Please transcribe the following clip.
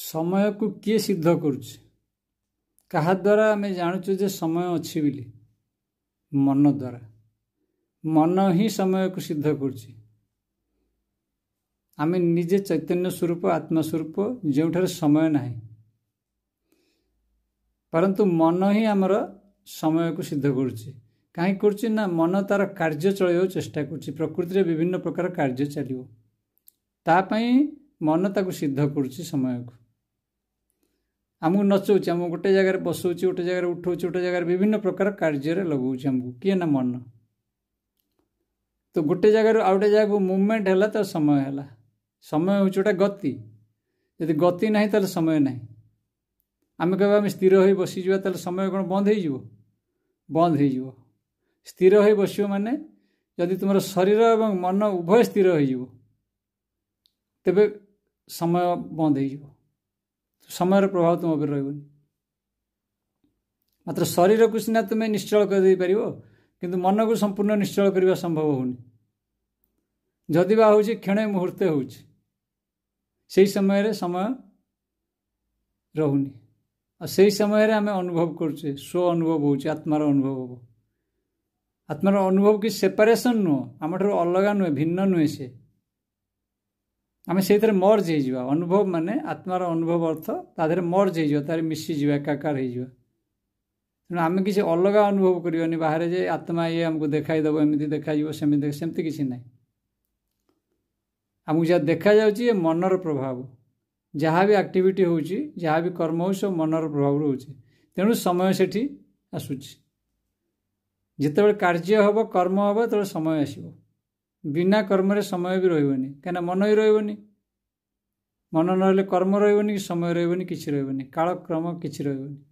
समय को किए सिद्ध करुच्छ क्या द्वारा आम जानूँ जे समय अच्छी बोली मन द्वारा मन ही समय को सिद्ध करुच्छ आम निजे चैतन्य स्वरूप आत्मा स्वरूप जो समय ना परंतु मन ही आमर समय को सिद्ध करुच्छ कहीं करुच्छ ना मन तार कार्य चलैया चेष्टा करुच्छ प्रकृति में विभिन्न प्रकार कार्य चलो तापाई मन ताको सिद्ध करुच्छ समय को आमको नचौच आम गोटे जगार बसौच गोटे जगार उठाऊँ गोटे जगार विभिन्न प्रकार कार्य लगाऊँ आमको किए ना मन तो गोटे जगार आउ गोटे जगह मुवमेंट है तो समय है समय हूँ गोटे गति यदि गति ना तो समय ना आम कह आम स्थिर हो बसीजा तो समय कौन बंद हो स्थिर हो बस माने यदि तुम शरीर और मन उभय स्थिर हो तेबे समय बंद हो समय प्रभाव तुम ऊपर रही मात्र शरीर को सीना तुम्हें निश्चल कर पार किंतु मन को संपूर्ण निश्चल करने संभव होनी जदि बा हूँ क्षण मुहूर्ते हो समय समय रोनी और से समय आम अनुभव करुचे स्व अनुभव हो आत्मार अनुभव हो आत्मार अनुभव कि सेपरेशन नुह आम अलग नुहे भिन्न नुहे से आम से मर्ज हो अनुभव माने आत्मार अनुभव अर्थ तादेह मर्ज हो तार मिसीज एकाकार हो तेणु आम किसी अलग अनुभव करवानी बाहर जे आत्मा ये आमको देखाईदेव एमती देखा सेमती किसी ना आमको जहाँ देखा जाए मनर प्रभाव जहाँ भी एक्टिविटी हो जहाँ भी कर्म हो सब मनर प्रभाव रोचे तेणु समय से आसूची जिते कार्य हम कर्म हम तो समय आसो बिना कर्म समय भी रही कहीं मन ही रही मन ना कर्म रही कि समय रही किसी रही कालक्रम किसी रही